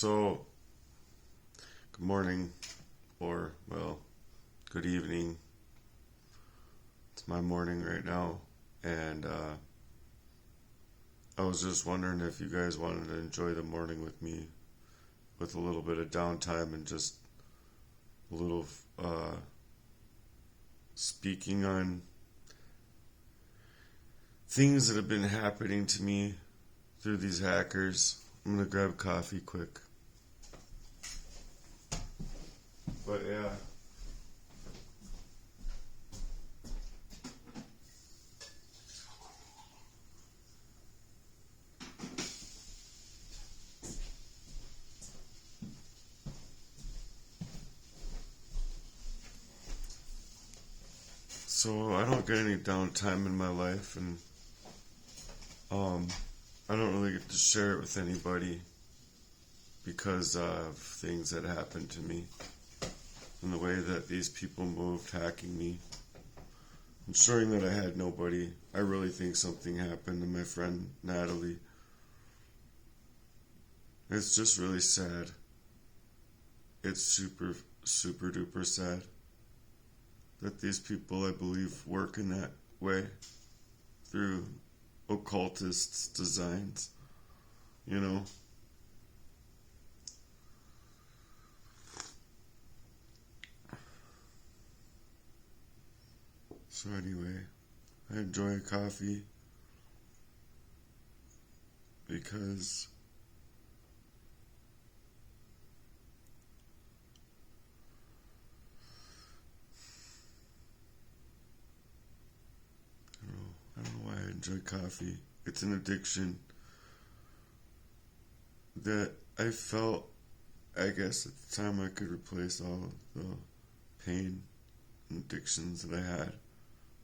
So, good morning, or, well, good evening. It's my morning right now, and I was just wondering if you guys wanted to enjoy the morning with me with a little bit of downtime and just a little speaking on things that have been happening to me through these hackers. I'm gonna grab coffee quick. But yeah. So I don't get any downtime in my life, and um, I don't really get to share it with anybody because of things that happened to me and the way that these people moved, hacking me, ensuring that I had nobody. I really think something happened to my friend Natalie. It's just really sad. It's super, super duper sad that these people, I believe, work in that way through occultists' designs, you know? So anyway, I enjoy a coffee because I don't know why I enjoy coffee. It's an addiction that I felt, I guess at the time I could replace all the pain and addictions that I had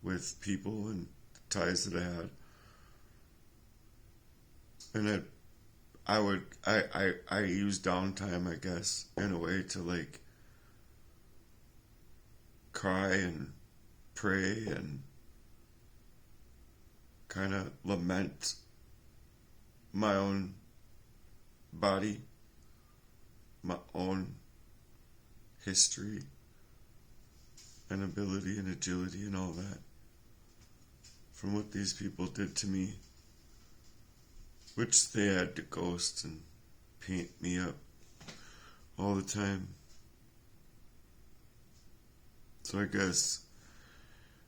with people and ties that I had. And I use downtime, I guess, in a way to like cry and pray and kind of lament my own body, my own history and ability and agility and all that from what these people did to me, which they had to ghost and paint me up all the time. So I guess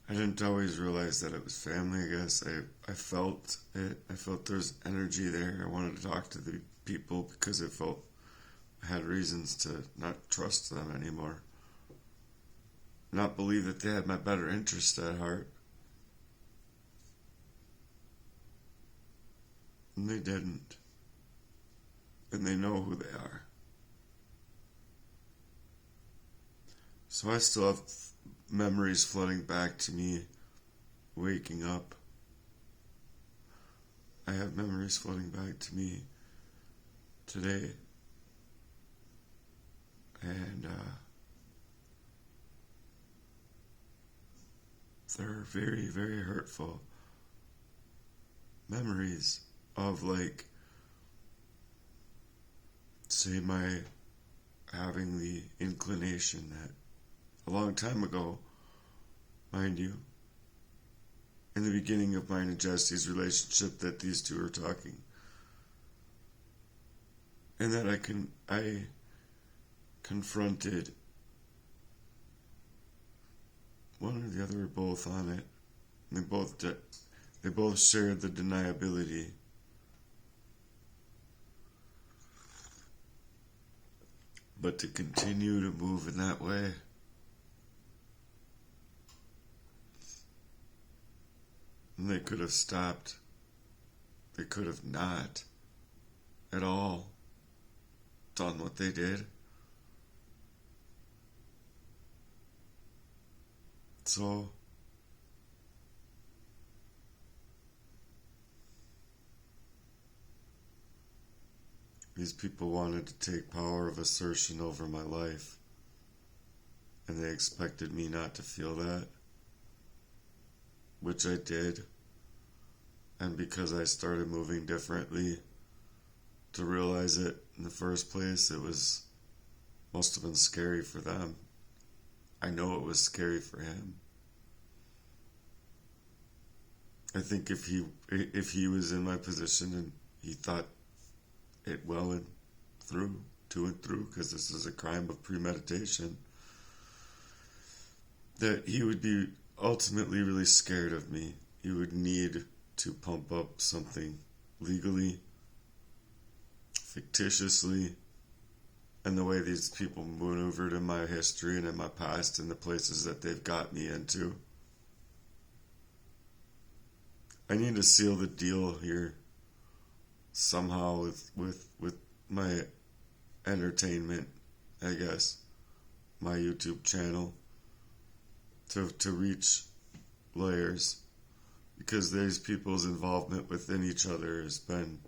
I didn't always realize that it was family. I guess I felt it. I felt there's energy there. I wanted to talk to the people because I felt I had reasons to not trust them anymore. Not believe that they had my better interest at heart. And they didn't. And they know who they are. So I still have memories flooding back to me waking up. I have memories flooding back to me today. And they're very, very hurtful memories of, like, say, my having the inclination that a long time ago, mind you, in the beginning of mine and Jesse's relationship, that these two are talking. And that I confronted one or the other, or both on it. They both shared the deniability. But to continue to move in that way, and they could have stopped. They could have not at all done what they did. So these people wanted to take power of assertion over my life, and they expected me not to feel that, which I did. And because I started moving differently, to realize it in the first place. It must have been scary for them. I know it was scary for him. I think if he was in my position and he thought it well and through, because this is a crime of premeditation, that he would be ultimately really scared of me. He would need to pump up something legally, fictitiously, and the way these people maneuvered in my history and in my past and the places that they've got me into. I need to seal the deal here somehow with my entertainment, I guess, my YouTube channel, to reach layers, because these people's involvement within each other has been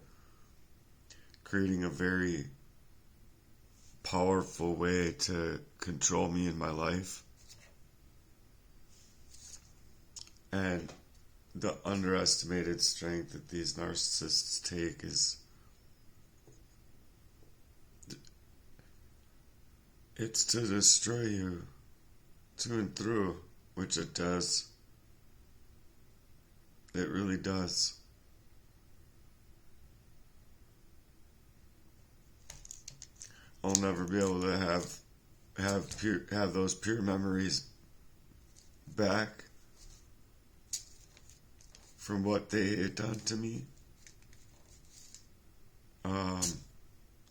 creating a very powerful way to control me in my life. And the underestimated strength that these narcissists take it's to destroy you through and through, which it does. It really does. I'll never be able to have those pure memories back from what they had done to me.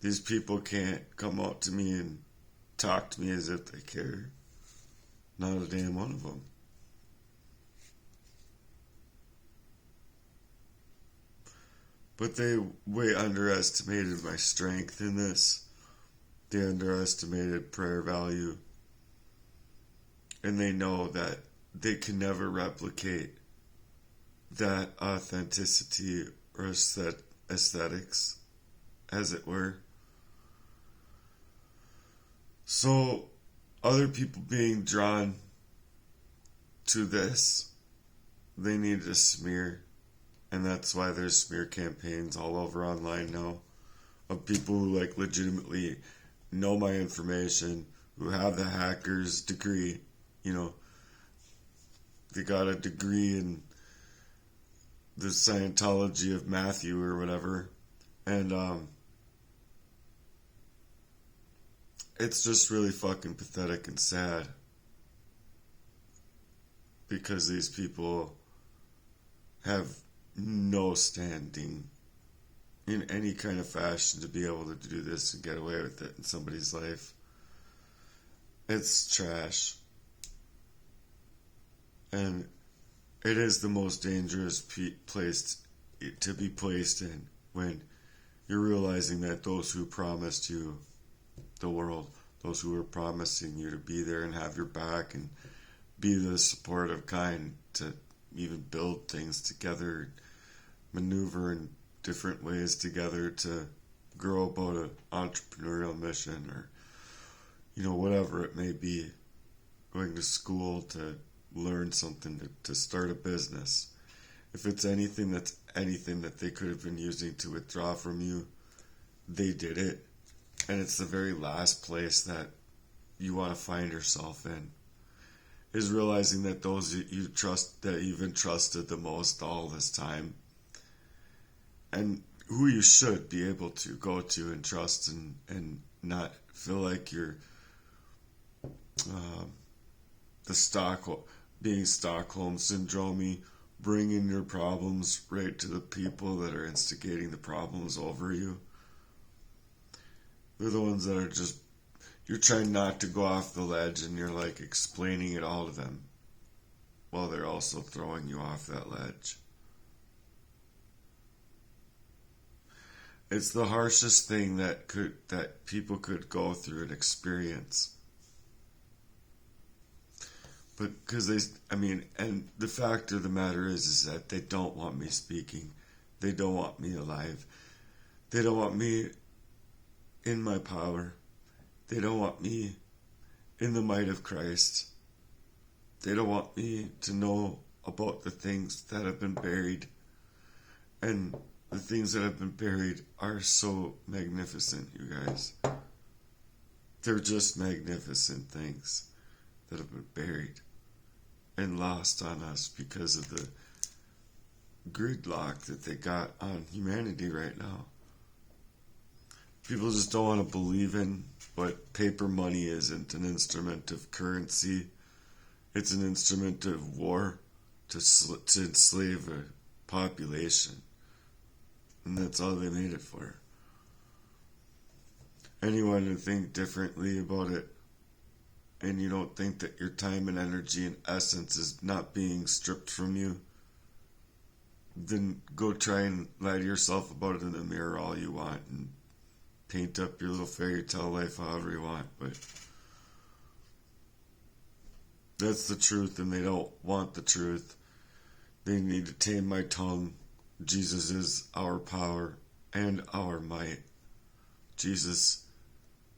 These people can't come out to me and talk to me as if they care. Not a damn one of them. But they way underestimated my strength in this. They underestimated prayer value. And they know that they can never replicate that authenticity or aesthetics, as it were. So, other people being drawn to this, they need to smear. And that's why there's smear campaigns all over online now of people who like legitimately know my information, who have the hacker's degree, you know. They got a degree in the Scientology of Matthew or whatever. And it's just really fucking pathetic and sad. Because these people have no standing in any kind of fashion to be able to do this and get away with it in somebody's life. It's trash. And it is the most dangerous place to be placed in when you're realizing that those who promised you the world, those who were promising you to be there and have your back and be the supportive kind to even build things together, maneuver in different ways together to grow about an entrepreneurial mission, or, you know, whatever it may be, going to school to learn something, to start a business. If it's anything that they could have been using to withdraw from you, they did it. And it's the very last place that you want to find yourself in, is realizing that those you trust, that you've entrusted the most all this time, and who you should be able to go to and trust and not feel like you're being Stockholm syndrome, bringing your problems right to the people that are instigating the problems over you. They're the ones that are just, you're trying not to go off the ledge and you're like explaining it all to them while they're also throwing you off that ledge. It's the harshest thing that people could go through and experience. But because and the fact of the matter is that they don't want me speaking. They don't want me alive. They don't want me in my power. They don't want me in the might of Christ. They don't want me to know about the things that have been buried. And the things that have been buried are so magnificent, you guys. They're just magnificent things that have been buried and lost on us because of the gridlock that they got on humanity right now. People just don't want to believe in what paper money isn't an instrument of currency. It's an instrument of war to enslave a population. And that's all they made it for. Anyone who think differently about it, and you don't think that your time and energy and essence is not being stripped from you, then go try and lie to yourself about it in the mirror all you want and paint up your little fairy tale life however you want, but that's the truth, and they don't want the truth. They need to tame my tongue. Jesus is our power and our might. Jesus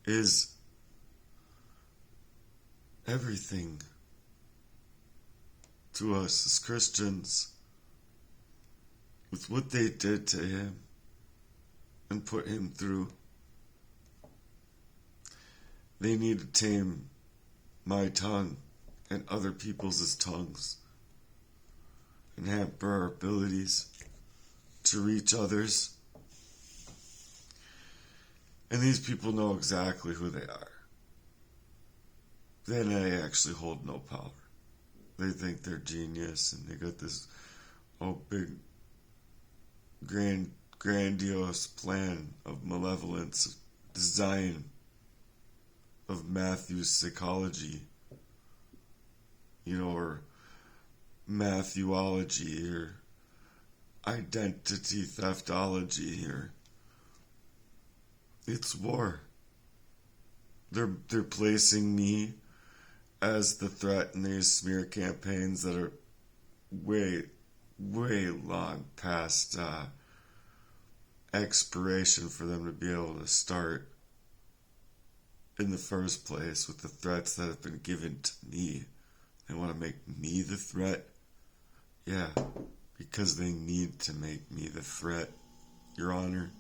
is everything to us as Christians. With what they did to him and put him through, they need to tame my tongue and other people's tongues and hamper our abilities to reach others. And these people know exactly who they are. Then they actually hold no power. They think they're genius and they got this big grandiose plan of malevolence, design of Matthew's psychology, or Matthewology, or identity theftology, or it's war. They're placing me as the threat in these smear campaigns that are way long past expiration for them to be able to start in the first place with the threats that have been given to me. They want to make me the threat? Yeah, because they need to make me the threat, Your Honor.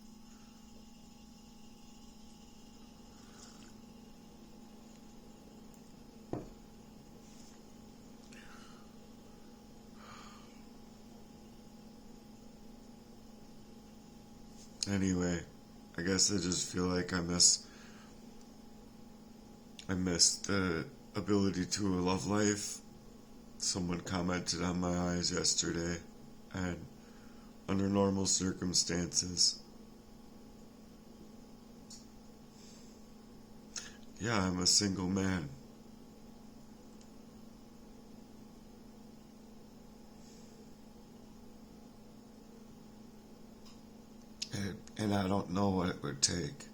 Anyway, I guess I just feel like I miss the ability to love life. Someone commented on my eyes yesterday, and under normal circumstances, yeah, I'm a single man. And I don't know what it would take,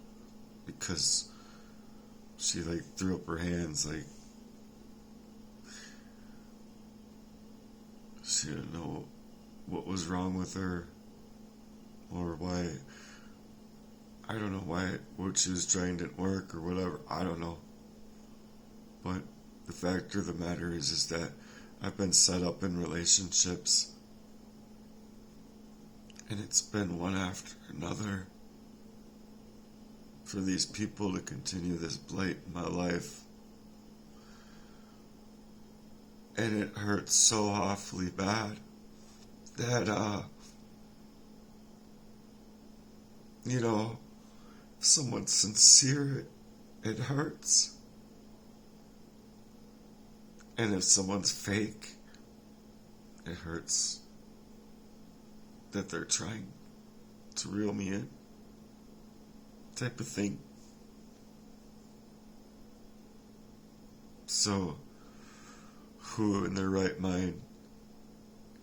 because she threw up her hands she didn't know what was wrong with her, or why. I don't know what she was trying didn't work or whatever. I don't know. But the fact of the matter is that I've been set up in relationships, and it's been one after another for these people to continue this blight in my life. And it hurts so awfully bad that, if someone's sincere, it hurts. And if someone's fake, it hurts that they're trying to reel me in, type of thing. So, who in their right mind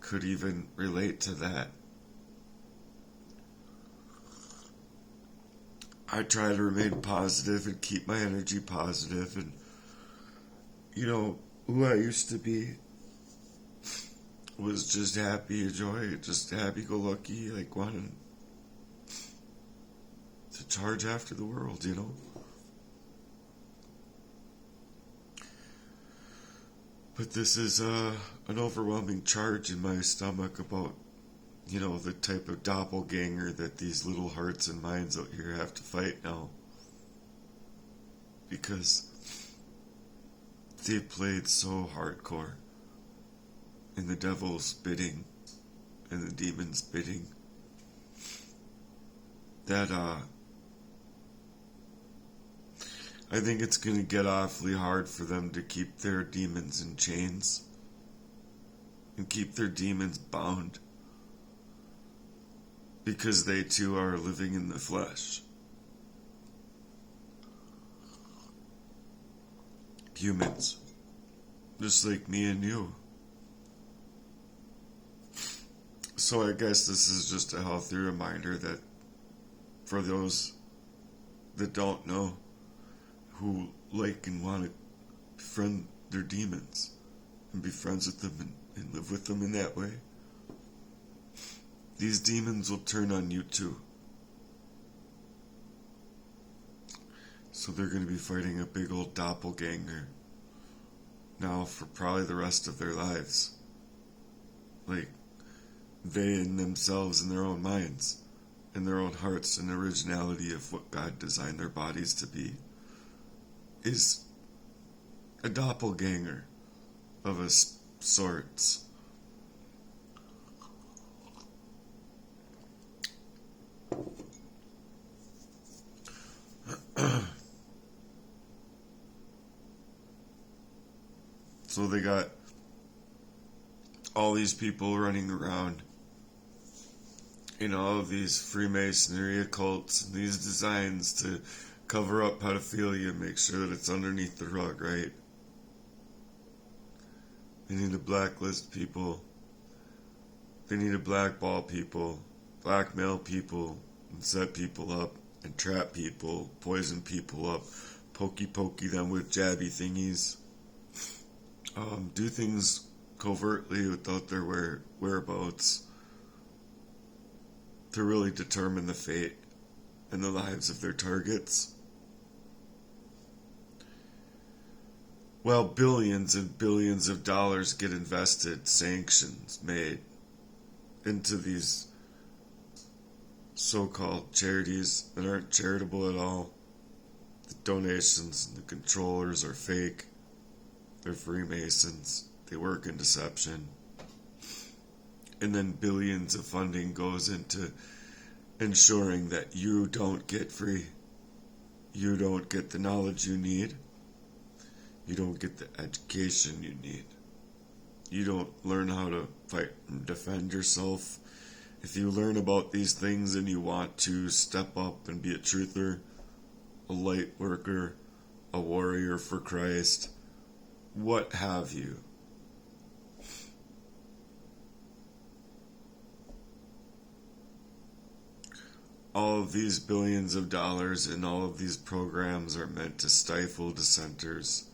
could even relate to that? I try to remain positive and keep my energy positive, and who I used to be was just happy, joy, just happy-go-lucky, wanting to charge after the world, But this is an overwhelming charge in my stomach about the type of doppelganger that these little hearts and minds out here have to fight now. Because they've played so hardcore in the devil's bidding and the demon's bidding that I think it's going to get awfully hard for them to keep their demons in chains and keep their demons bound, because they too are living in the flesh. Humans, just like me and you. So I guess this is just a healthy reminder that for those that don't know, who like and want to befriend their demons and be friends with them and live with them in that way, these demons will turn on you too. So they're going to be fighting a big old doppelganger now for probably the rest of their lives. Like, they in themselves, in their own minds, in their own hearts, and originality of what God designed their bodies to be, is a doppelganger of a sorts. So they got all these people running around in all of these Freemasonry occults and these designs to cover up pedophilia and make sure that it's underneath the rug, right? They need to blacklist people. They need to blackball people, blackmail people, and set people up, and trap people, poison people up, pokey them with jabby thingies. Do things covertly without their whereabouts to really determine the fate and the lives of their targets. Well, billions and billions of dollars get invested, sanctions made into these so-called charities that aren't charitable at all. The donations and the controllers are fake. They're Freemasons. They work in deception. And then billions of funding goes into ensuring that you don't get free. You don't get the knowledge you need. You don't get the education you need. You don't learn how to fight and defend yourself. If you learn about these things and you want to step up and be a truther, a light worker, a warrior for Christ, what have you, all of these billions of dollars and all of these programs are meant to stifle dissenters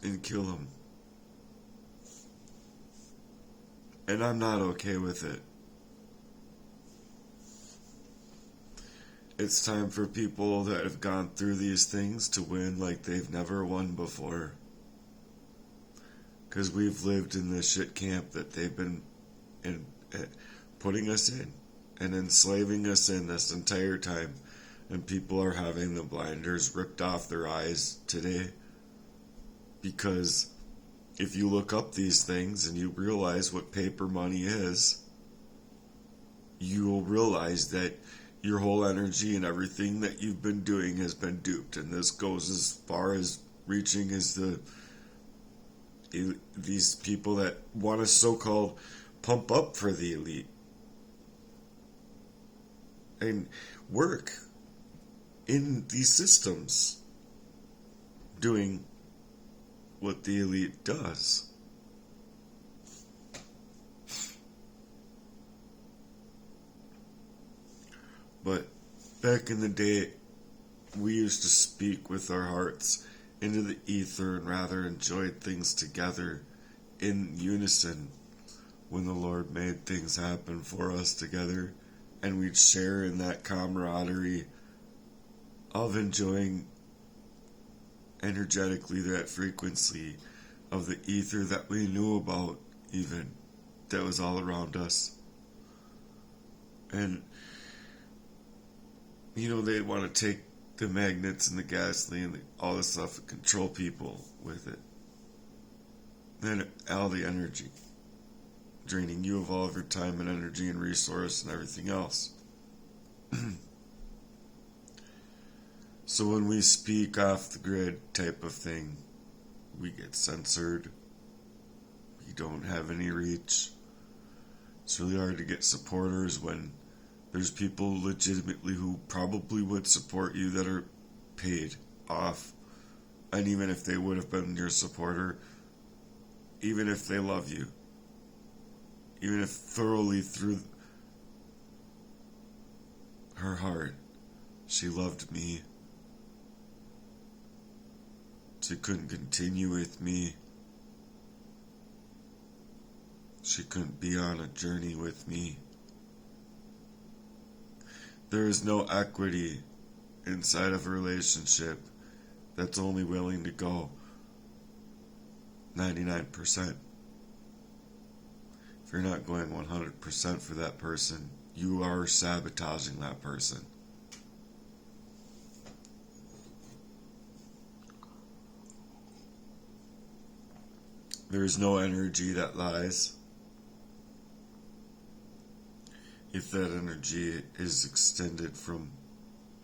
and kill them. And I'm not okay with it. It's time for people that have gone through these things to win like they've never won before. Because we've lived in this shit camp that they've been putting us in and enslaving us in this entire time. And people are having the blinders ripped off their eyes today. Because if you look up these things and you realize what paper money is, you will realize that your whole energy and everything that you've been doing has been duped. And this goes as far as reaching as these people that want to so-called pump up for the elite and work in these systems doing what the elite does. But back in the day, we used to speak with our hearts into the ether and rather enjoyed things together in unison when the Lord made things happen for us together, and we'd share in that camaraderie of enjoying energetically that frequency of the ether that we knew about even that was all around us. And, they want to take the magnets and the gasoline and all this stuff and control people with it. And all the energy, draining you of all of your time and energy and resource and everything else. So when we speak off the grid type of thing, we get censored. We don't have any reach. It's really hard to get supporters when there's people legitimately who probably would support you that are paid off. And even if they would have been your supporter, even if they love you, even if thoroughly through her heart, she loved me, she couldn't continue with me. She couldn't be on a journey with me. There is no equity inside of a relationship that's only willing to go 99%. If you're not going 100% for that person, you are sabotaging that person. There is no energy that lies if that energy is extended from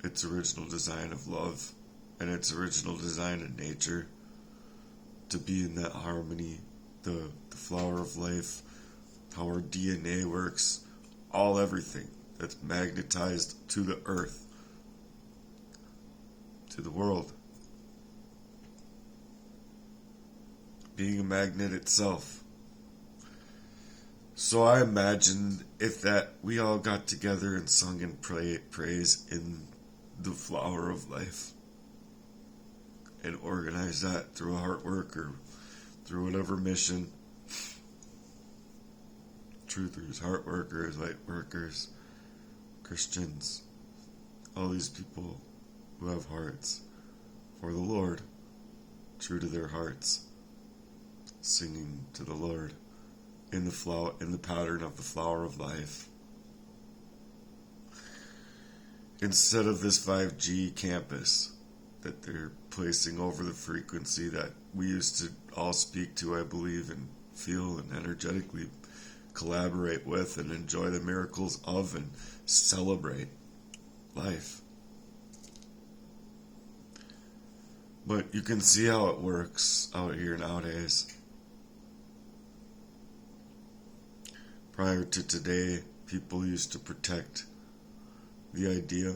its original design of love and its original design of nature to be in that harmony, the flower of life, how our DNA works, everything that's magnetized to the earth, to the world. Being a magnet itself. So I imagined if that we all got together and sung and praise in the flower of life and organized that through a heart work or through whatever mission. Truthers, heart workers, light workers, Christians, all these people who have hearts for the Lord, true to their hearts, singing to the Lord in the pattern of the flower of life. Instead of this 5G campus that they're placing over the frequency that we used to all speak to, I believe, and feel and energetically collaborate with and enjoy the miracles of and celebrate life. But you can see how it works out here nowadays. Prior to today, people used to protect the idea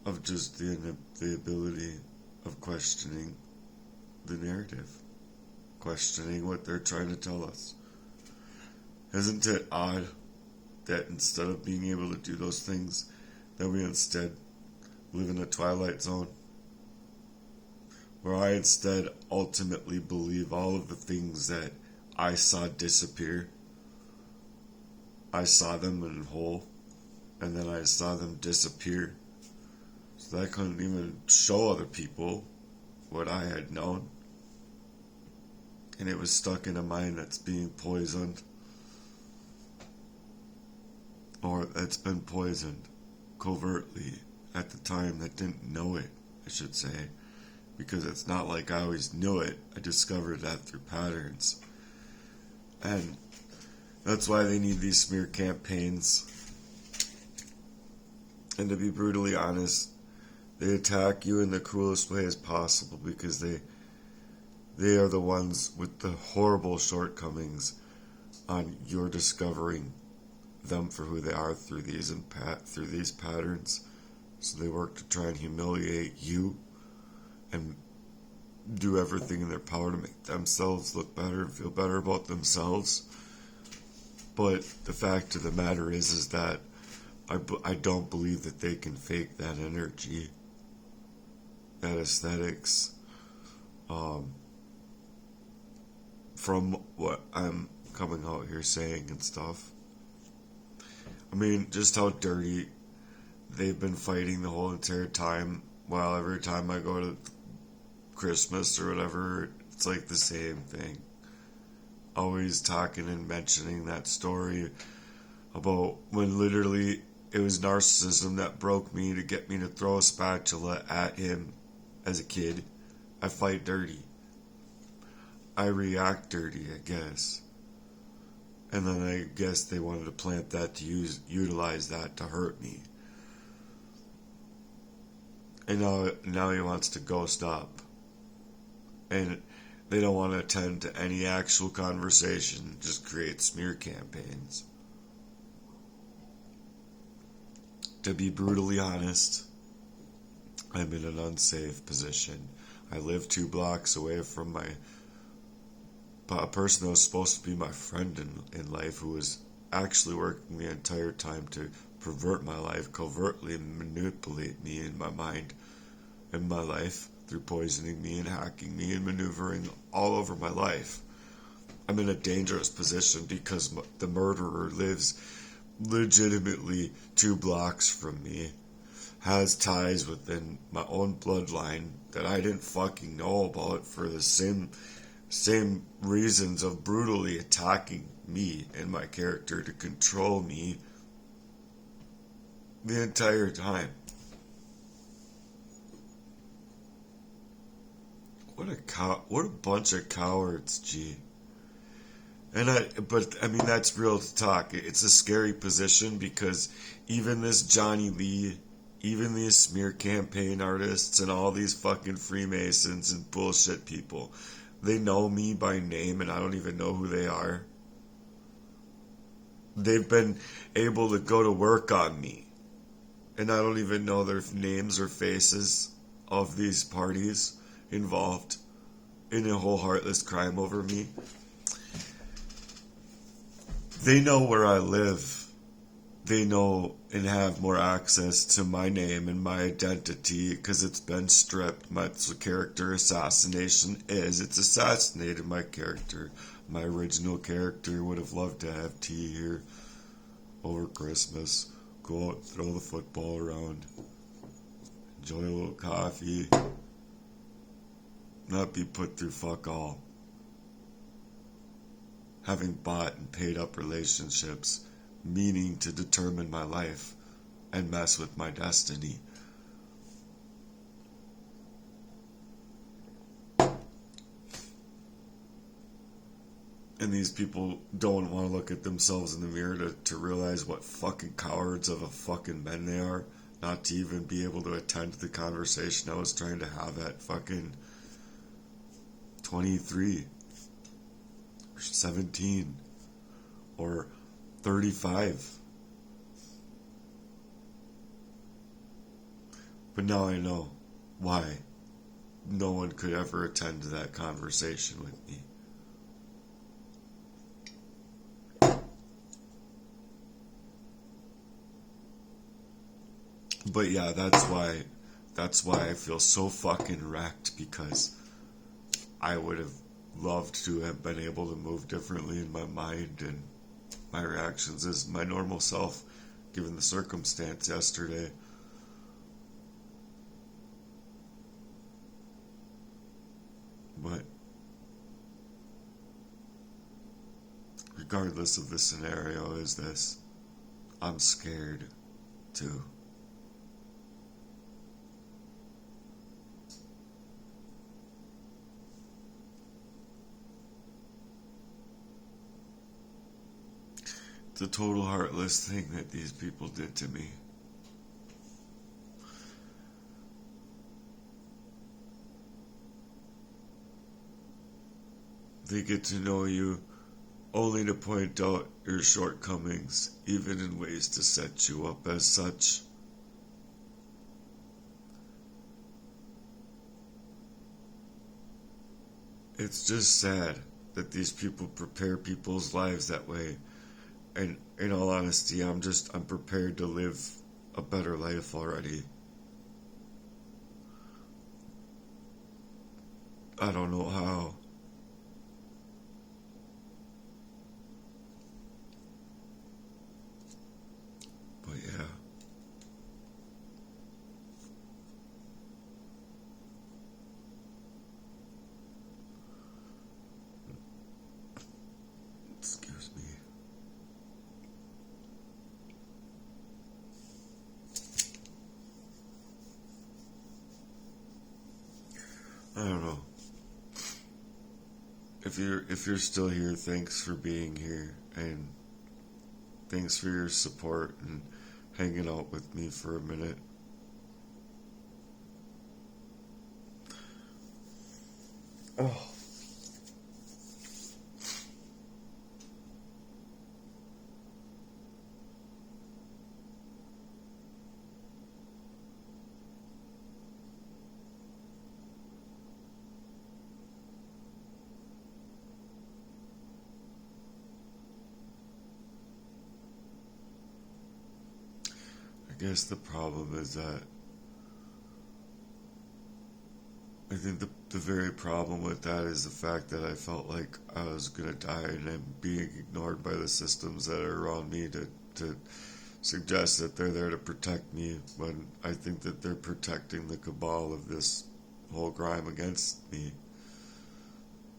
of just the ability of questioning the narrative, questioning what they're trying to tell us. Isn't it odd that instead of being able to do those things, that we instead live in a twilight zone? Where I instead ultimately believe all of the things that I saw disappear. I saw them in whole, and then I saw them disappear. So that I couldn't even show other people what I had known. And it was stuck in a mind that's being poisoned. Or that's been poisoned covertly at the time that didn't know it, I should say. Because it's not like I always knew it. I discovered that through patterns. And that's why they need these smear campaigns. And to be brutally honest, they attack you in the cruelest way as possible because they are the ones with the horrible shortcomings on your discovering them for who they are through these patterns. So they work to try and humiliate you and do everything in their power to make themselves look better and feel better about themselves. But the fact of the matter is that I don't believe that they can fake that energy, that aesthetics, from what I'm coming out here saying and stuff. I mean, just how dirty they've been fighting the whole entire time. While every time I go to Christmas or whatever, it's like the same thing. always talking and mentioning that story about when literally it was narcissism that broke me to get me to throw a spatula at him as a kid. I fight dirty. I react dirty, I guess. And then I guess they wanted to plant that to utilize that to hurt me. And now he wants to ghost up. And they don't want to attend to any actual conversation, just create smear campaigns. To be brutally honest, I'm in an unsafe position. I live 2 blocks away from a person that was supposed to be my friend in life, who was actually working the entire time to pervert my life, covertly manipulate me in my mind and my life through poisoning me and hacking me and maneuvering all over my life. I'm in a dangerous position because the murderer lives legitimately 2 blocks from me, has ties within my own bloodline that I didn't fucking know about for the same reasons of brutally attacking me and my character to control me the entire time. What a bunch of cowards, gee. But I mean, that's real talk. It's a scary position because even this Johnny Lee, even these smear campaign artists and all these fucking Freemasons and bullshit people, they know me by name and I don't even know who they are. They've been able to go to work on me and I don't even know their names or faces of these parties involved in a whole heartless crime over me. They know where I live. They know and have more access to my name and my identity because it's been stripped. That's what character assassination is. It's assassinated my character. My original character would have loved to have tea here over Christmas. Go out, throw the football around, enjoy a little coffee, not be put through fuck all. Having bought and paid up relationships, meaning to determine my life and mess with my destiny. And these people don't want to look at themselves in the mirror to realize what fucking cowards of a fucking men they are, not to even be able to attend to the conversation I was trying to have at fucking 23 or 17 or 35. But now I know why no one could ever attend to that conversation with me. But yeah, that's why I feel so fucking wrecked, because I would have loved to have been able to move differently in my mind and my reactions as my normal self, given the circumstance yesterday. But regardless of the scenario is this, I'm scared too. It's a total heartless thing that these people did to me. They get to know you only to point out your shortcomings, even in ways to set you up as such. It's just sad that these people prepare people's lives that way. And in all honesty, I'm prepared to live a better life already. I don't know how. But yeah. I don't know. If you're still here, thanks for being here, and thanks for your support and hanging out with me for a minute. Oh. I guess the problem is that I think the very problem with that is the fact that I felt like I was gonna die and I'm being ignored by the systems that are around me to suggest that they're there to protect me when I think that they're protecting the cabal of this whole crime against me.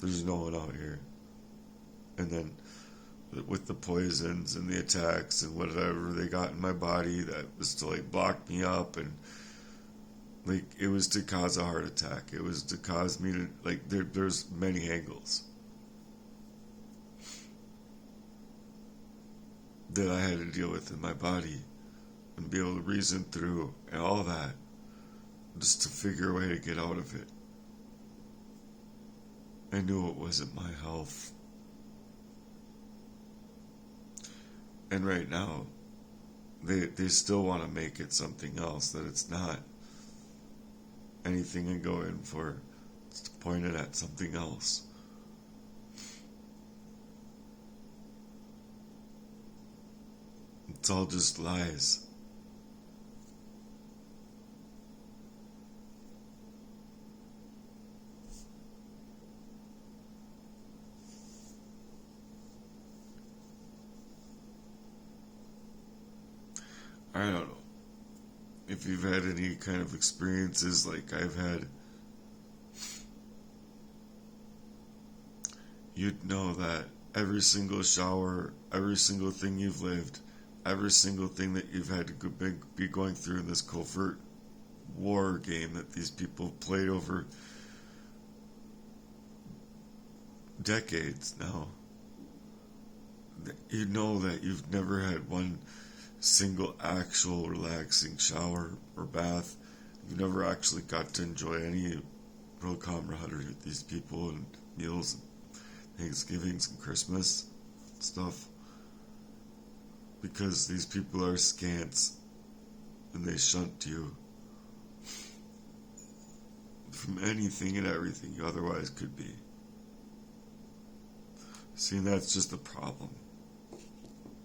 There's no one out here. And then with the poisons and the attacks and whatever they got in my body that was to like block me up, and like it was to cause a heart attack. It was to cause me to like there's many angles that I had to deal with in my body and be able to reason through and all that just to figure a way to get out of it. I knew it wasn't my health. And right now, they still want to make it something else that it's not. Anything I go in for, it's to point it at something else. It's all just lies. I don't know if you've had any kind of experiences like I've had. You'd know that every single shower, every single thing you've lived, every single thing that you've had to be going through in this covert war game that these people played over decades now, you know that you've never had one single actual relaxing shower or bath. You've never actually got to enjoy any real camaraderie with these people and meals and Thanksgivings and Christmas stuff, because these people are scants and they shunt you from anything and everything you otherwise could be. See, that's just the problem.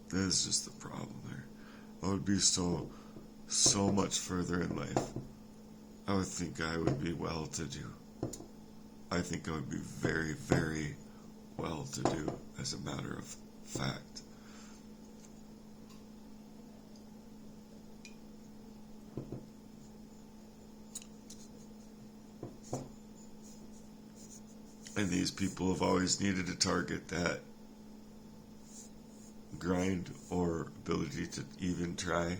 That is just the problem there. I would be so much further in life. I would think I would be well to do. I think I would be very, very well to do, as a matter of fact. And these people have always needed to target that grind or ability to even try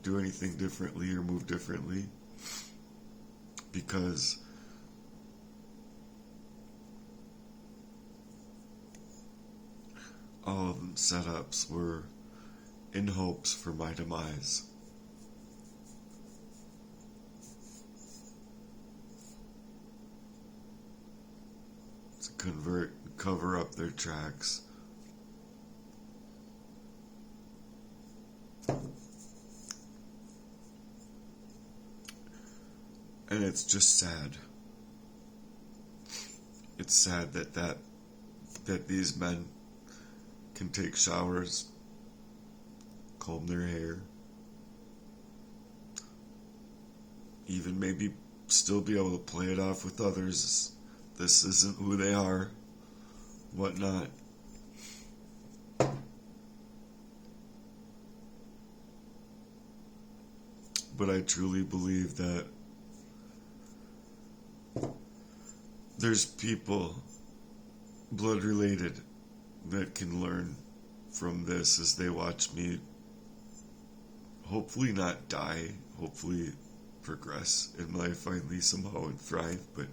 do anything differently or move differently, because all of them setups were in hopes for my demise. To cover up their tracks. And it's just sad. It's sad that these men can take showers, comb their hair, even maybe still be able to play it off with others. This isn't who they are, whatnot. But I truly believe that there's people, blood related, that can learn from this as they watch me hopefully not die, hopefully progress in life finally somehow and thrive, but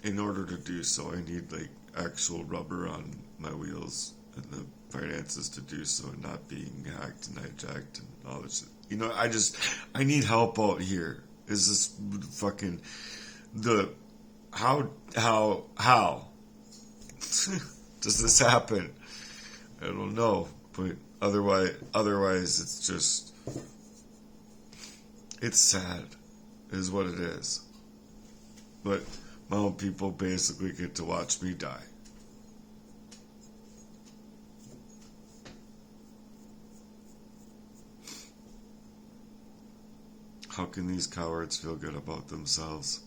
in order to do so, I need like actual rubber on my wheels and the finances to do so, and not being hacked and hijacked and all this shit. You know, I need help out here. Is this fucking the how does this happen? I don't know, but otherwise it's just, it's sad, is what it is. But my own people basically get to watch me die. How can these cowards feel good about themselves?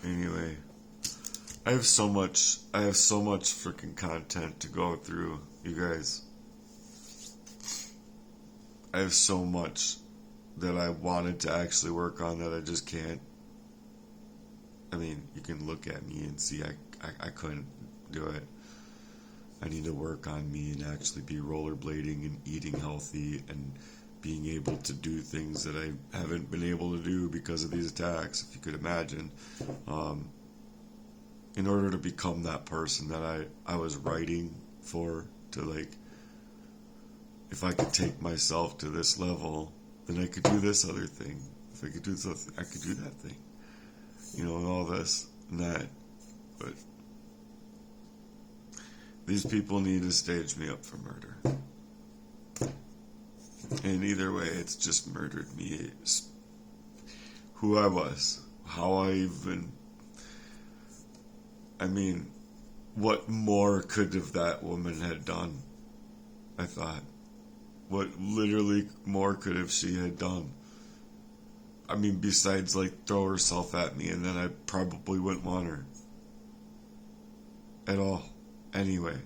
Anyway, I have so much freaking content to go through, you guys. I have so much that I wanted to actually work on that I just can't. I mean, you can look at me and see I couldn't do it. I need to work on me and actually be rollerblading and eating healthy and being able to do things that I haven't been able to do because of these attacks, if you could imagine. In order to become that person that I was writing for, to like, if I could take myself to this level, then I could do this other thing. If I could do something, I could do that thing. You know, and all this and that. But these people need to stage me up for murder. And either way, it's just murdered me. It's who I was. How I even... I mean, what more could have that woman had done? I thought. What literally more could have she had done? I mean, besides like throw herself at me, and then I probably wouldn't want her at all. Anyway.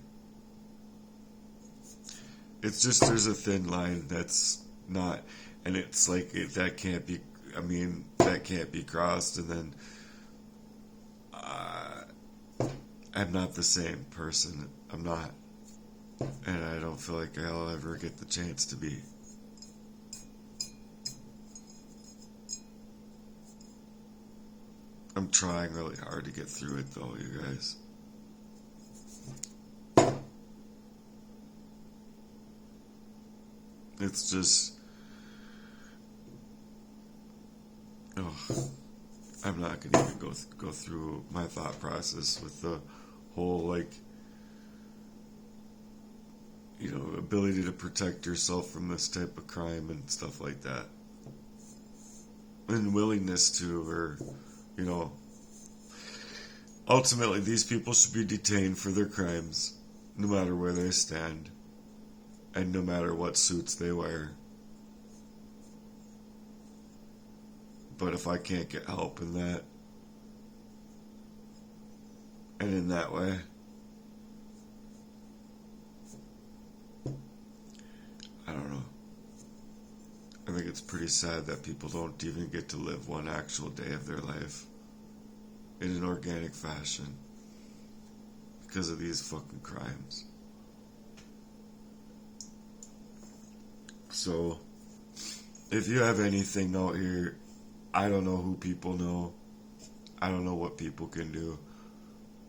It's just, there's a thin line that's not, and it's like, that can't be, I mean, that can't be crossed, and then I'm not the same person. I'm not. And I don't feel like I'll ever get the chance to be. I'm trying really hard to get through it though, you guys. It's just... Oh, I'm not going to even go through my thought process with the whole, like, you know, ability to protect yourself from this type of crime and stuff like that. And willingness to, or, you know, ultimately these people should be detained for their crimes, no matter where they stand, and no matter what suits they wear. But if I can't get help in that, and in that way, I don't know. I think it's pretty sad that people don't even get to live one actual day of their life in an organic fashion because of these fucking crimes. So, if you have anything out here, I don't know who people know. I don't know what people can do.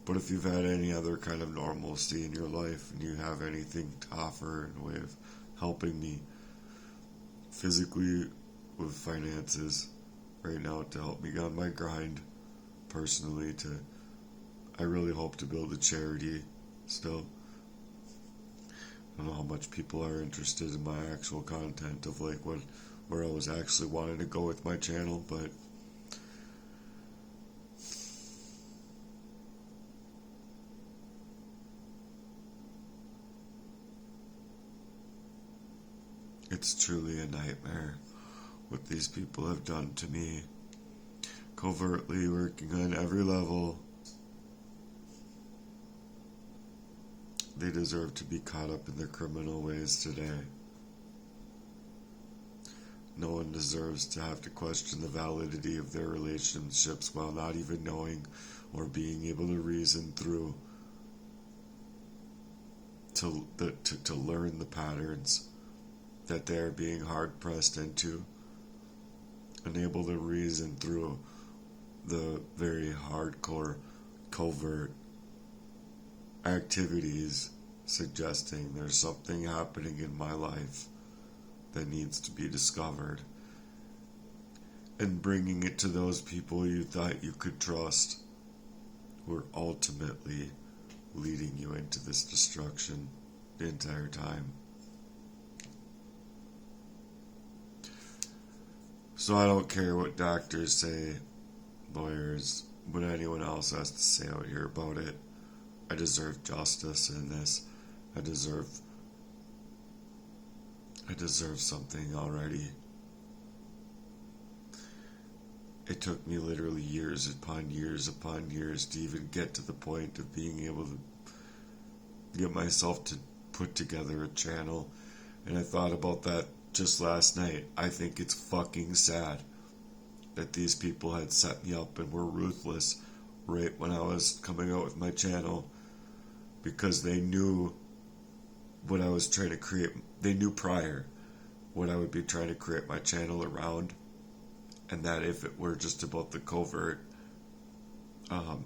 But if you've had any other kind of normalcy in your life and you have anything to offer in a way of helping me physically with finances right now to help me on my grind personally, I really hope to build a charity still. I don't know how much people are interested in my actual content of like where I was actually wanting to go with my channel, but it's truly a nightmare what these people have done to me, covertly working on every level. They deserve to be caught up in their criminal ways today. no one deserves to have to question the validity of their relationships while not even knowing or being able to reason through to learn the patterns that they're being hard pressed into, and able to reason through the very hardcore, covert activities suggesting there's something happening in my life that needs to be discovered, and bringing it to those people you thought you could trust, who are ultimately leading you into this destruction the entire time. So I don't care what doctors say, lawyers, what anyone else has to say out here about it. I deserve justice in this. I deserve something already. It took me literally years upon years to even get to the point of being able to get myself to put together a channel. And I thought about that just last night. I think it's fucking sad that these people had set me up and were ruthless right when I was coming out with my channel, because they knew what I was trying to create. They knew prior what I would be trying to create my channel around, and that if it were just about the covert,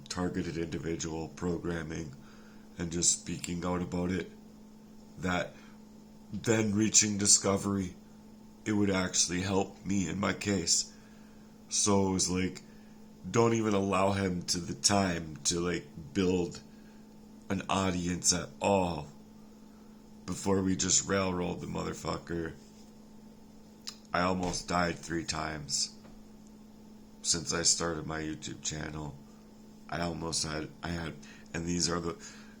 targeted individual programming and just speaking out about it, that then reaching discovery, it would actually help me in my case. So it was like, don't even allow him to the time to like build an audience at all before we just railroad the motherfucker. I almost died 3 times since I started my YouTube channel. And these are the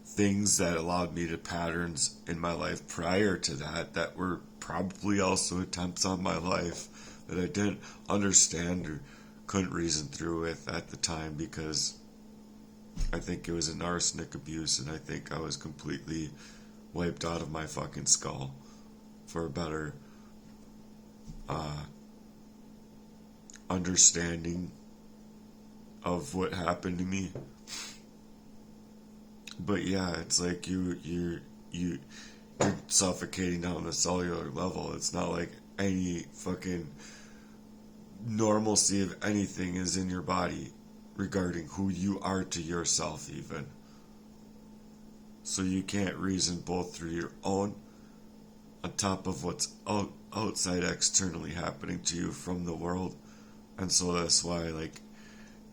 things that allowed me to patterns in my life prior to that were probably also attempts on my life that I didn't understand or couldn't reason through with at the time, because I think it was an arsenic abuse, and I think I was completely wiped out of my fucking skull for a better understanding of what happened to me. But yeah, it's like you're suffocating on the cellular level. It's not like any fucking normalcy of anything is in your body regarding who you are to yourself even. So you can't reason both through your own, on top of what's outside externally happening to you from the world. And so that's why, like,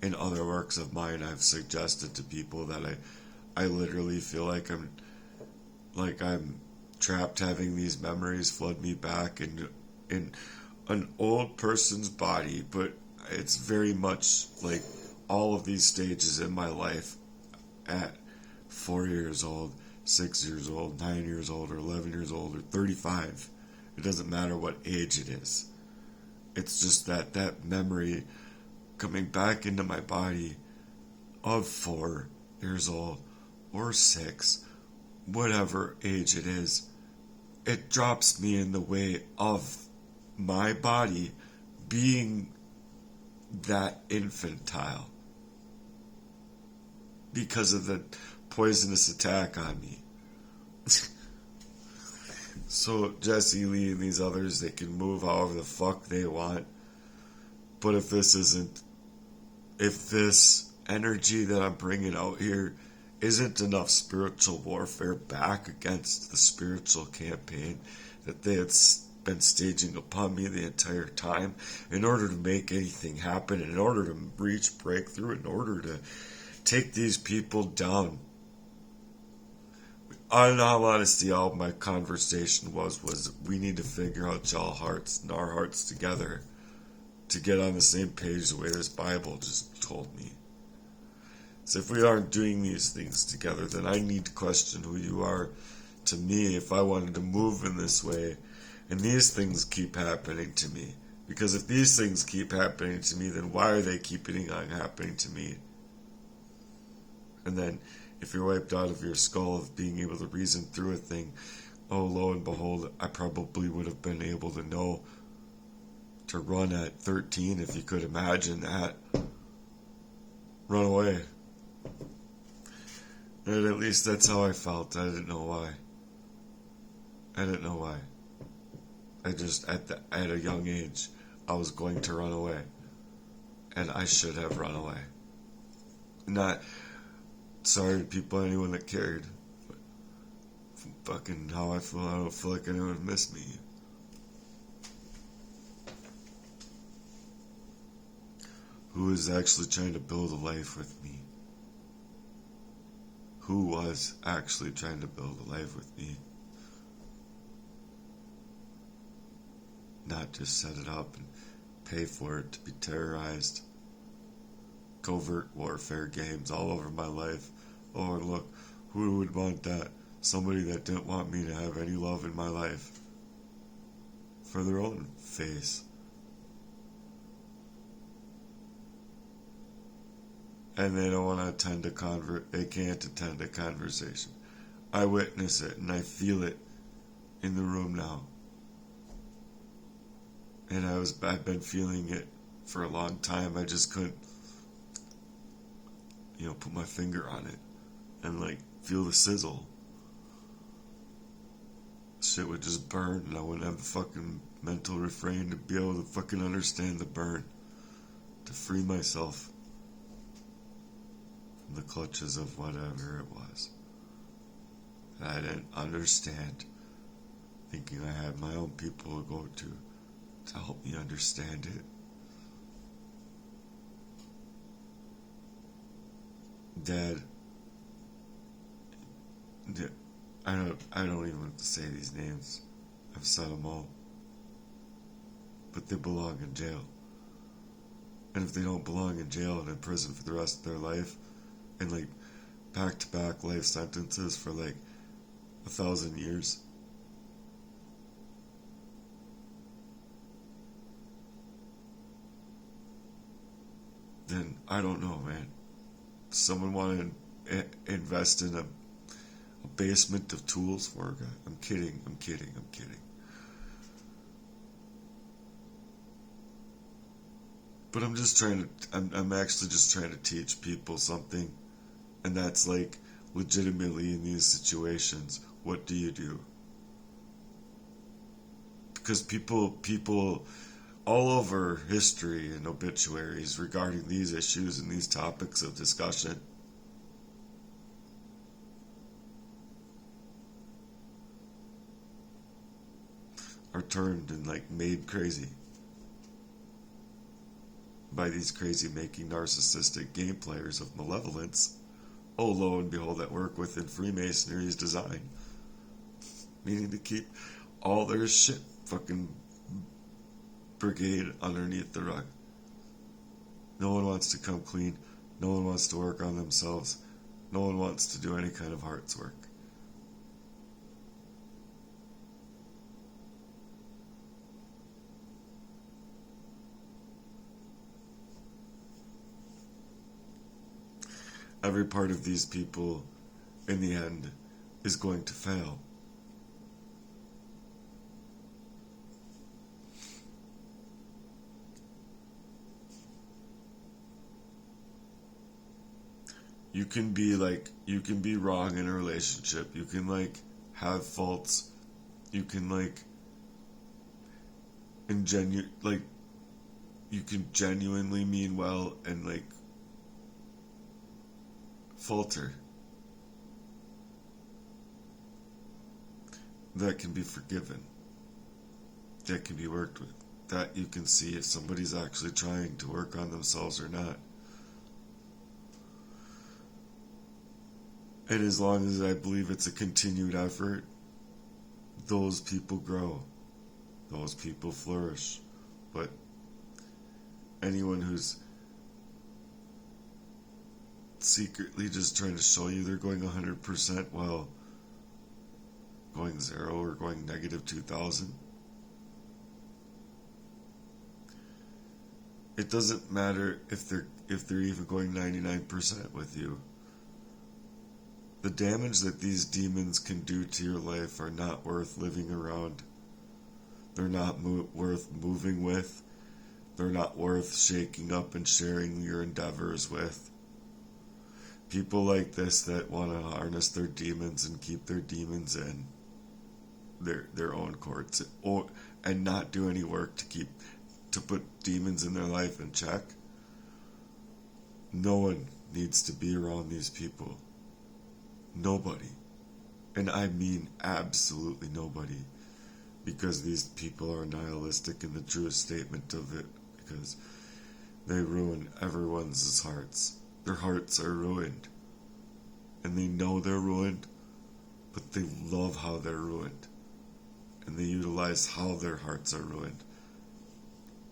in other works of mine, I've suggested to people that I literally feel like I'm trapped, having these memories flood me back in an old person's body, but it's very much like all of these stages in my life at 4 years old, 6 years old, 9 years old, or 11 years old, or 35. It doesn't matter what age it is. It's just that memory coming back into my body of 4 years old or 6, whatever age it is, it drops me in the way of my body being that infantile because of the poisonous attack on me. So Jesse Lee and these others, they can move however the fuck they want, but if this energy that I'm bringing out here isn't enough spiritual warfare back against the spiritual campaign that they had been staging upon me the entire time, in order to make anything happen, in order to reach breakthrough, in order to take these people down. In all honesty, all my conversation was we need to figure out y'all hearts and our hearts together to get on the same page the way this Bible just told me. So if we aren't doing these things together, then I need to question who you are to me if I wanted to move in this way. And these things keep happening to me. Because if these things keep happening to me, then why are they keeping on happening to me? And then, if you're wiped out of your skull of being able to reason through a thing, oh, lo and behold, I probably would have been able to know to run at 13, if you could imagine that. Run away. And at least that's how I felt. I didn't know why. I didn't know why. I just, at a young age, I was going to run away. And I should have run away. Not sorry to people, anyone that cared. But fucking how I feel, I don't feel like anyone would miss me. Who is actually trying to build a life with me? Who was actually trying to build a life with me? Not just set it up and pay for it to be terrorized. Covert warfare games all over my life. Oh, and look, who would want that? Somebody that didn't want me to have any love in my life. For their own face. And they don't want to attend they can't attend a conversation. I witness it and I feel it in the room now. And I've been feeling it for a long time. I just couldn't, put my finger on it and feel the sizzle. Shit would just burn and I wouldn't have the fucking mental refrain to be able to fucking understand the burn. To free myself from the clutches of whatever it was that I didn't understand. Thinking I had my own people to go to help me understand it. Dad, I don't even want to say these names. I've said them all. But they belong in jail. And if they don't belong in jail and in prison for the rest of their life, and back-to-back life sentences for 1,000 years, then I don't know, man. Someone want to invest in a basement of tools for a guy? I'm kidding. But I'm actually just trying to teach people something. And that's legitimately in these situations, what do you do? Because people all over history and obituaries regarding these issues and these topics of discussion are turned and made crazy by these crazy making narcissistic game players of malevolence. Oh, lo and behold, that work within Freemasonry's design, meaning to keep all their shit fucking brigade underneath the rug. No one wants to come clean. No one wants to work on themselves. No one wants to do any kind of heart's work. Every part of these people, in the end, is going to fail. You can be wrong in a relationship. You can have faults. You can you can genuinely mean well and falter. That can be forgiven. That can be worked with. That you can see if somebody's actually trying to work on themselves or not. And as long as I believe it's a continued effort, those people grow. Those people flourish. But anyone who's secretly just trying to show you they're going 100% while going 0 or going negative 2,000, it doesn't matter if they're even going 99% with you. The damage that these demons can do to your life are not worth living around. They're not worth moving with. They're not worth shaking up and sharing your endeavors with. People like this that want to harness their demons and keep their demons in their own courts, and not do any work to put demons in their life in check. No one needs to be around these people. Nobody. And I mean absolutely nobody. Because these people are nihilistic in the truest statement of it. Because they ruin everyone's hearts. Their hearts are ruined. And they know they're ruined, but they love how they're ruined. And they utilize how their hearts are ruined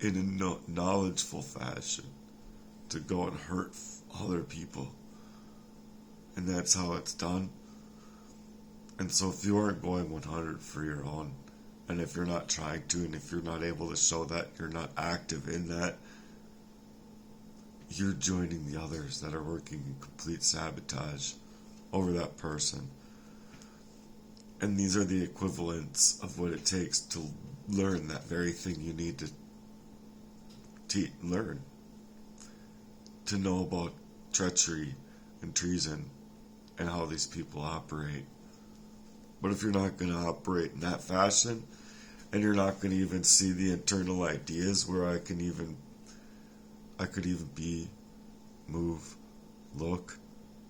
in a knowledgeful fashion to go and hurt other people. And that's how it's done. And so if you aren't going 100 for your own, and if you're not trying to, and if you're not able to show that, you're not active in that, you're joining the others that are working in complete sabotage over that person. And these are the equivalents of what it takes to learn that very thing you need to learn. To know about treachery and treason and how these people operate. But if you're not going to operate in that fashion, and you're not going to even see the internal ideas where I could even be, move, look,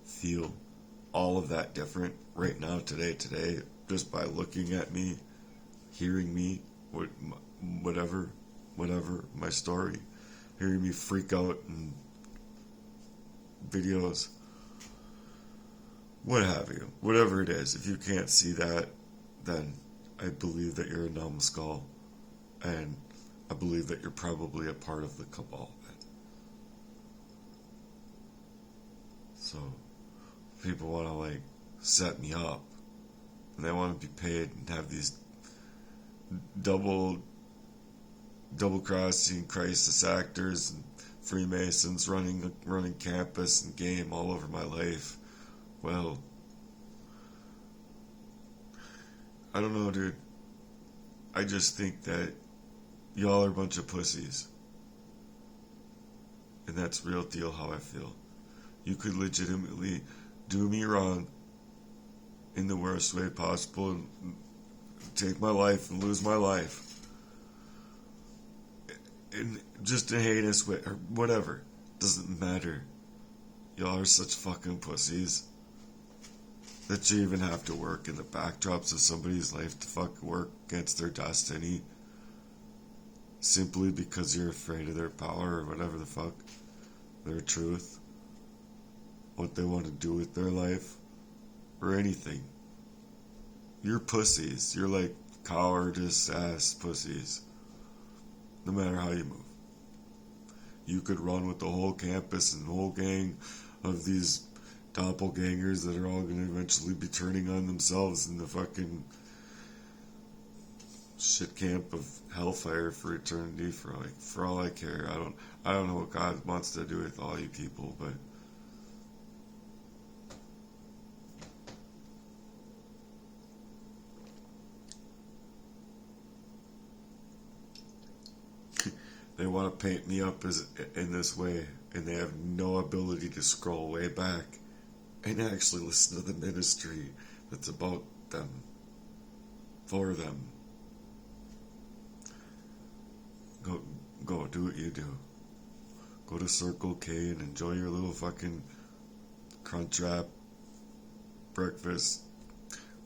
feel, all of that different right now, today, just by looking at me, hearing me, whatever, my story, hearing me freak out in videos, what have you, whatever it is. If you can't see that, then I believe that you're a numbskull, and I believe that you're probably a part of the cabal. So, people want to set me up, and they want to be paid and have these double crossing crisis actors and Freemasons running campus and game all over my life. Well, I don't know, dude. I just think that y'all are a bunch of pussies. And that's real deal how I feel. You could legitimately do me wrong in the worst way possible and take my life and lose my life. In just a heinous way, or whatever. Doesn't matter. Y'all are such fucking pussies that you even have to work in the backdrops of somebody's life to fucking work against their destiny simply because you're afraid of their power or whatever the fuck, their truth, what they want to do with their life, or anything. You're pussies. You're like cowardice ass pussies. No matter how you move. You could run with the whole campus and the whole gang of these doppelgangers that are all going to eventually be turning on themselves in the fucking shit camp of hellfire for eternity. For all I care, I don't know what God wants to do with all you people, but they want to paint me up as in this way, and they have no ability to scroll way back and actually listen to the ministry that's about them, for them. Go do what you do. Go to Circle K and enjoy your little fucking Crunchwrap breakfast.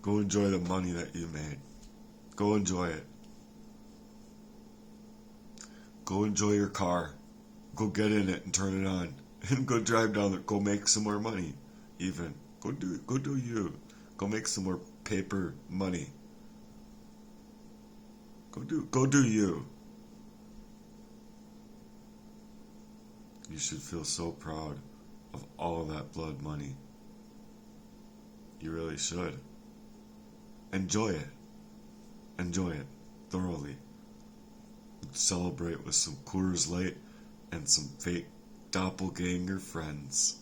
Go enjoy the money that you made. Go enjoy it. Go enjoy your car. Go get in it and turn it on. And go drive down there. Go make some more money. Even. Go do you. Go make some more paper money. Go do you. You should feel so proud of all of that blood money. You really should. Enjoy it. Enjoy it thoroughly. Celebrate with some Coors Light and some fake doppelganger friends.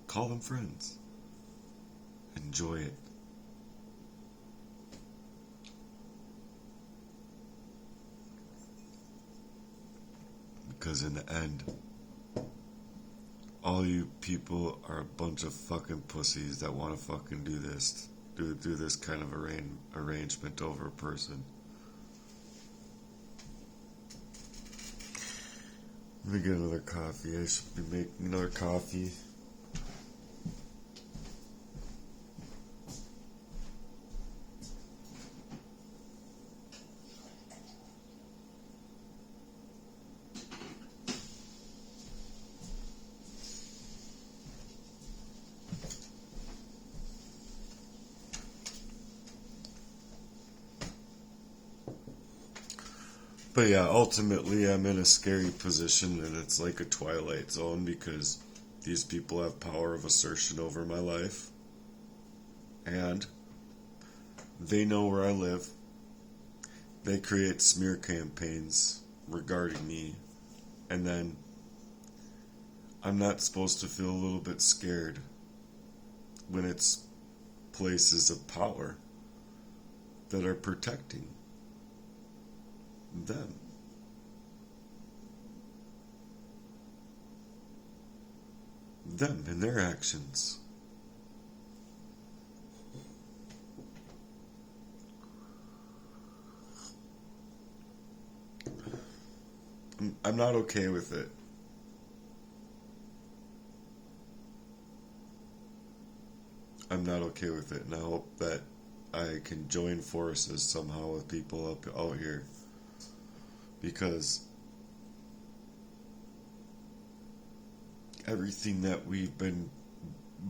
Call them friends. Enjoy it. Because in the end, all you people are a bunch of fucking pussies that want to fucking do this. Do this kind of arrangement over a person. Let me get another coffee. I should be making another coffee. But yeah, ultimately I'm in a scary position, and it's like a twilight zone because these people have power of assertion over my life. And they know where I live. They create smear campaigns regarding me. And then I'm not supposed to feel a little bit scared when it's places of power that are protecting them. Them and their actions. I'm not okay with it. I'm not okay with it, and I hope that I can join forces somehow with people out here. Because everything that we've been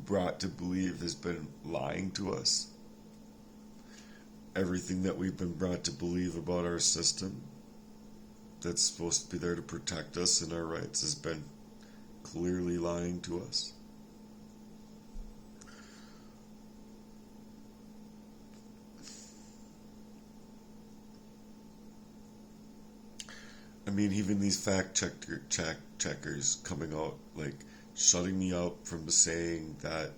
brought to believe has been lying to us. Everything that we've been brought to believe about our system that's supposed to be there to protect us and our rights has been clearly lying to us. I mean, even these checkers coming out, like, shutting me out from saying that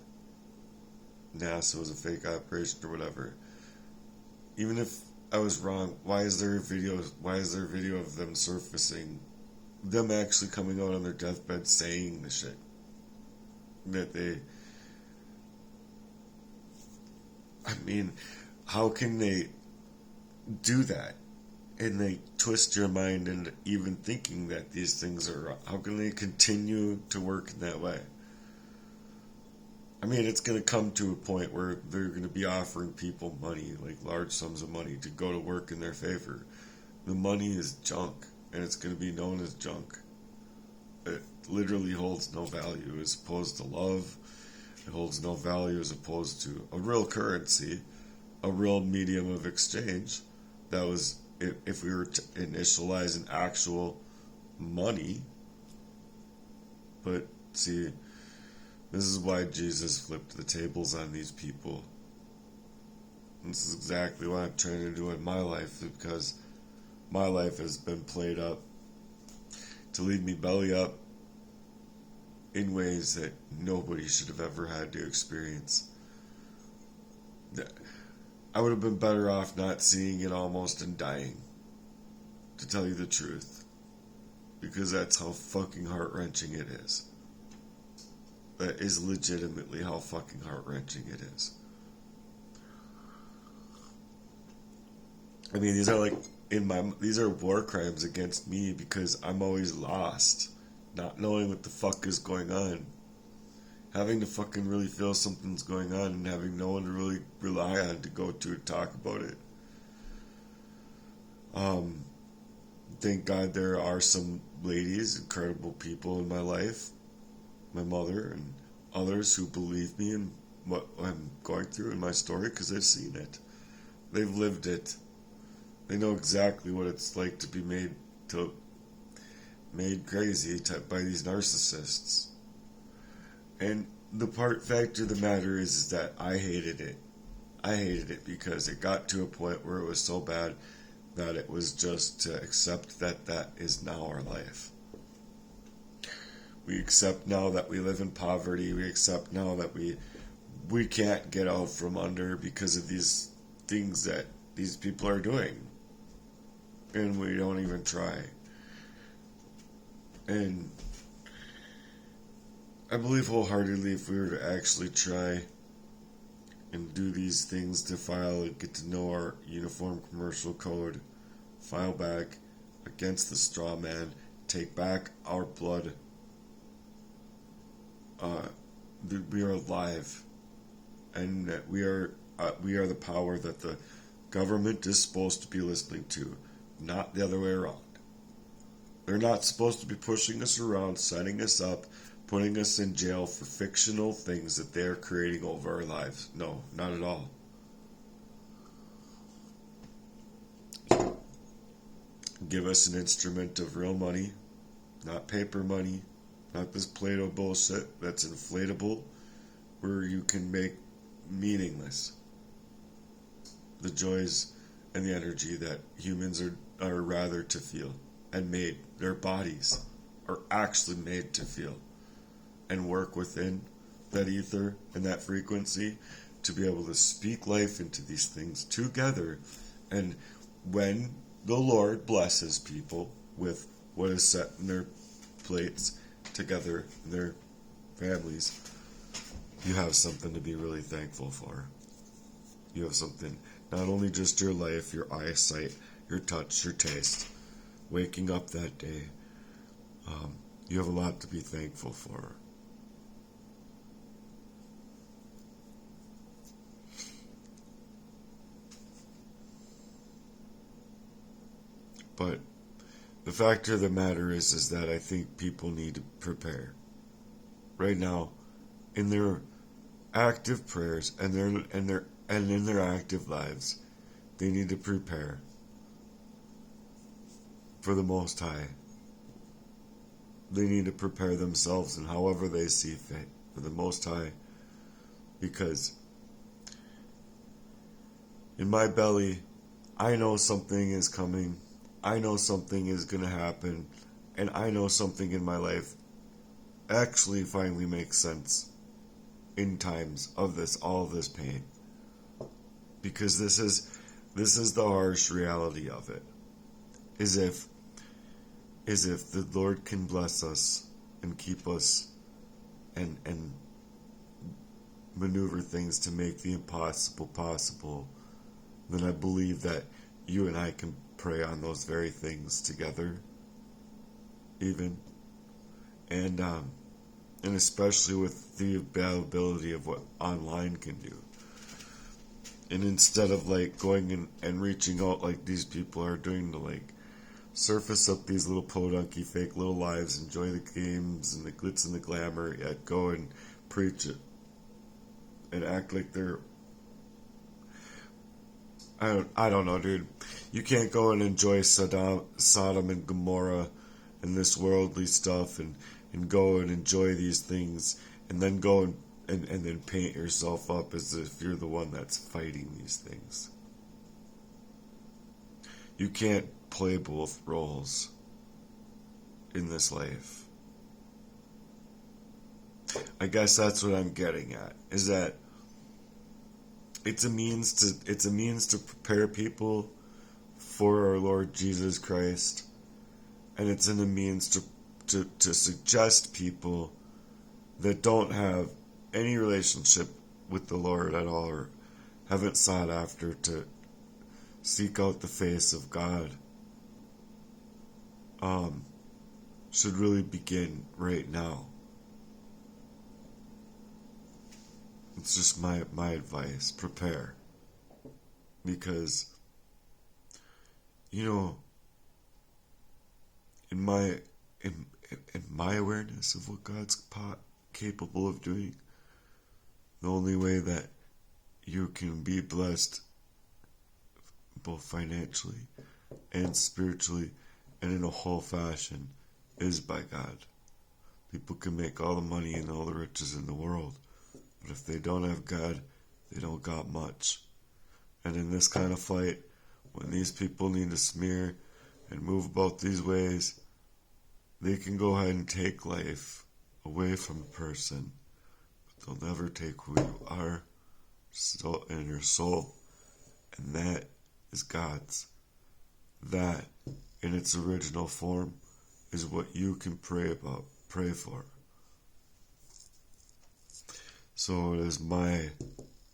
NASA was a fake operation or whatever. Even if I was wrong, why is there a video of them surfacing, them actually coming out on their deathbed saying the shit that they... I mean, how can they do that? And they twist your mind into even thinking that these things are wrong. How can they continue to work in that way? I mean, it's going to come to a point where they're going to be offering people money, like large sums of money, to go to work in their favor. The money is junk, and it's going to be known as junk. It literally holds no value as opposed to love. It holds no value as opposed to a real currency, a real medium of exchange that was... If we were to initialize an actual money. But see, this is why Jesus flipped the tables on these people. This is exactly what I'm trying to do in my life, because my life has been played up to lead me belly up in ways that nobody should have ever had to experience. I would have been better off not seeing it almost and dying, to tell you the truth. Because that's how fucking heart-wrenching it is. That is legitimately how fucking heart-wrenching it is. I mean, these are war crimes against me because I'm always lost, not knowing what the fuck is going on. Having to fucking really feel something's going on and having no one to really rely on to go to talk about it. Thank God there are some ladies, incredible people in my life, my mother and others who believe me in what I'm going through in my story because they've seen it. They've lived it. They know exactly what it's like to be made crazy by these narcissists. And the fact of the matter is that I hated it. I hated it because it got to a point where it was so bad that it was just to accept that that is now our life. We accept now that we live in poverty. We accept now that we can't get out from under because of these things that these people are doing. And we don't even try. And I believe wholeheartedly if we were to actually try and do these things to file, get to know our uniform commercial code, file back against the straw man, take back our blood, that we are alive, and that we are the power that the government is supposed to be listening to, not the other way around. They're not supposed to be pushing us around, setting us up, putting us in jail for fictional things that they're creating over our lives. No, not at all. Give us an instrument of real money, not paper money, not this Play-Doh bullshit that's inflatable, where you can make meaningless the joys and the energy that humans are rather to feel and made. Their bodies are actually made to feel and work within that ether and that frequency to be able to speak life into these things together. And when the Lord blesses people with what is set in their plates together in their families, you have something to be really thankful for. You have something, not only just your life, your eyesight, your touch, your taste, waking up that day. You have a lot to be thankful for. But the fact of the matter is that I think people need to prepare. Right now, in their active prayers and in their active lives, they need to prepare for the Most High. They need to prepare themselves in however they see fit for the Most High, because in my belly, I know something is coming. I know something is going to happen, and I know something in my life actually finally makes sense in times of all this pain, because this is the harsh reality of it. Is if the Lord can bless us and keep us and maneuver things to make the impossible possible, then I believe that you and I can pray on those very things together, even, and especially with the availability of what online can do. And instead of like going and reaching out like these people are doing to like surface up these little podunky fake little lives, enjoy the games and the glitz and the glamour, yet go and preach it and act like they're, I don't know, dude. You can't go and enjoy Sodom and Gomorrah and this worldly stuff and go and enjoy these things and then go and then paint yourself up as if you're the one that's fighting these things. You can't play both roles in this life. I guess that's what I'm getting at, is that it's a means to prepare people for our Lord Jesus Christ, and it's in a means to suggest people that don't have any relationship with the Lord at all, or haven't sought after to seek out the face of God, should really begin right now. It's just my advice. Prepare. Because, you know, in my awareness of what God's capable of doing, the only way that you can be blessed both financially and spiritually and in a whole fashion is by God. People can make all the money and all the riches in the world, but if they don't have God, they don't got much. And in this kind of fight, when these people need to smear and move about these ways, they can go ahead and take life away from a person, but they'll never take who you are in your soul, and that is God's. That, in its original form, is what you can pray for. So it is my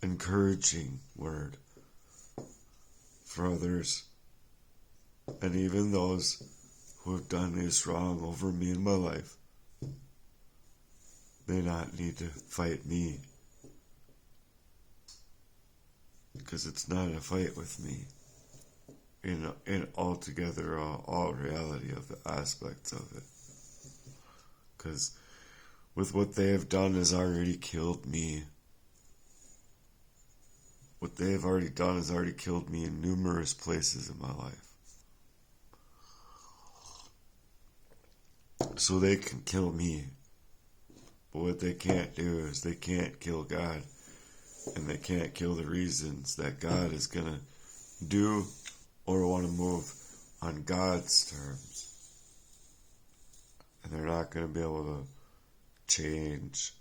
encouraging word for others, and even those who have done this wrong over me in my life. They not need to fight me, because it's not a fight with me in altogether all reality of the aspects of it. Because with what they have done has already killed me. What they have already done has already killed me in numerous places in my life. So they can kill me. But what they can't do is they can't kill God. And they can't kill the reasons that God is going to do or want to move on God's terms. And they're not going to be able to change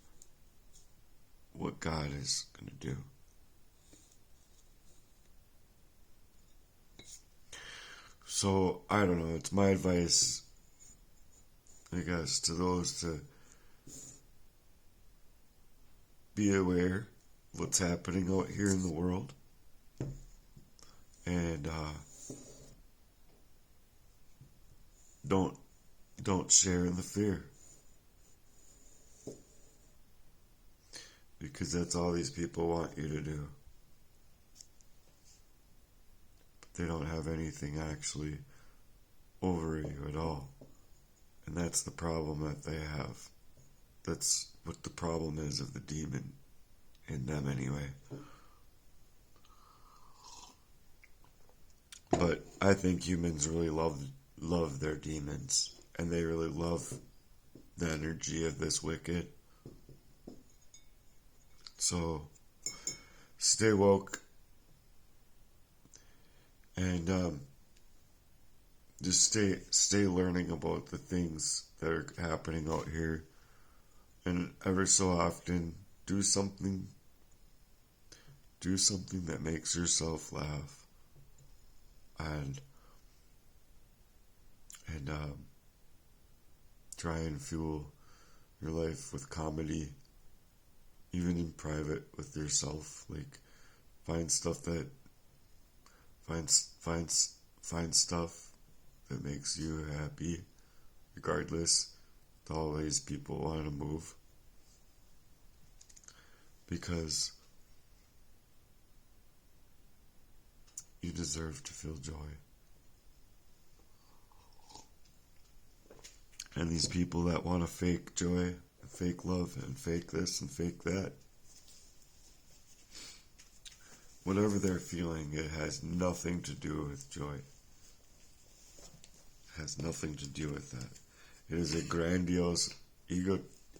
what God is going to do. So, I don't know, it's my advice, I guess, to those to be aware of what's happening out here in the world. And don't share in the fear. Because that's all these people want you to do. But they don't have anything actually over you at all. And that's the problem that they have. That's what the problem is of the demon in them anyway. But I think humans really love their demons. And they really love the energy of this wicked. So, stay woke. And just stay learning about the things that are happening out here. And ever so often, do something that makes yourself laugh. And try and fuel your life with comedy, even in private with yourself. Like, find stuff that makes you happy, regardless to always people want to move. Because you deserve to feel joy. And these people that want to fake joy, fake love, and fake this and fake that, whatever they're feeling, it has nothing to do with joy. It has nothing to do with that. It is a grandiose,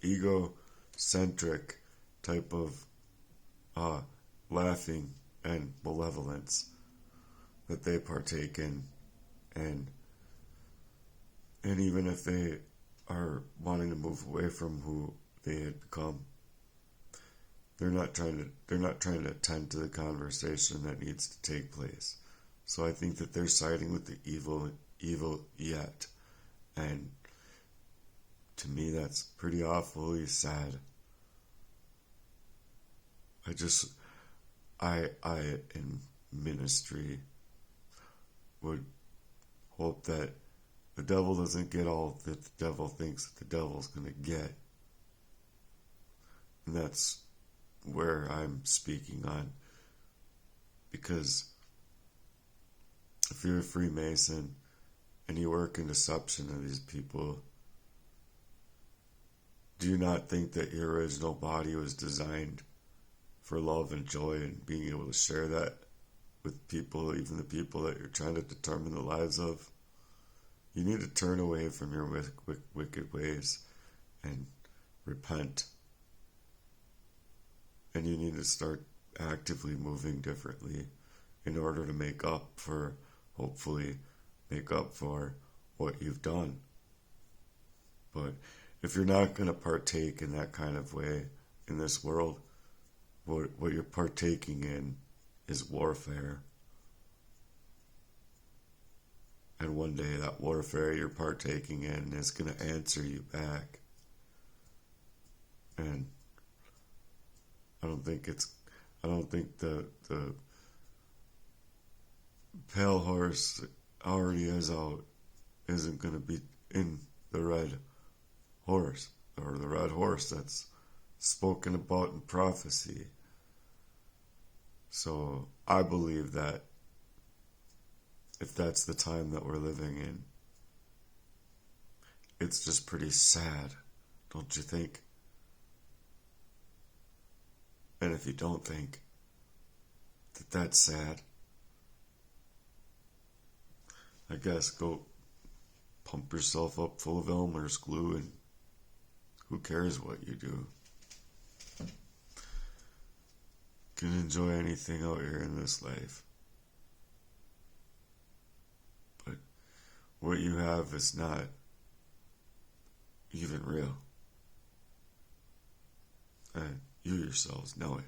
egocentric type of laughing and malevolence that they partake in. And even if they are wanting to move away from who they had become, they're not trying to attend to the conversation that needs to take place. So I think that they're siding with the evil yet. And to me, that's pretty awfully sad. I in ministry would hope that the devil doesn't get all that the devil thinks that the devil's going to get. And that's where I'm speaking on. Because if you're a Freemason and you work in deception of these people, do you not think that your original body was designed for love and joy and being able to share that with people, even the people that you're trying to determine the lives of? You need to turn away from your wicked ways and repent. And you need to start actively moving differently in order to hopefully make up for what you've done. But if you're not going to partake in that kind of way in this world, what you're partaking in is warfare. And one day that warfare you're partaking in is going to answer you back. And I don't think the pale horse already is out isn't going to be in the red horse, or the red horse that's spoken about in prophecy. So I believe that if that's the time that we're living in, it's just pretty sad, don't you think? And if you don't think that that's sad, I guess go pump yourself up full of Elmer's glue, and who cares what you do? Can enjoy anything out here in this life. But what you have is not even real. And you yourselves know it.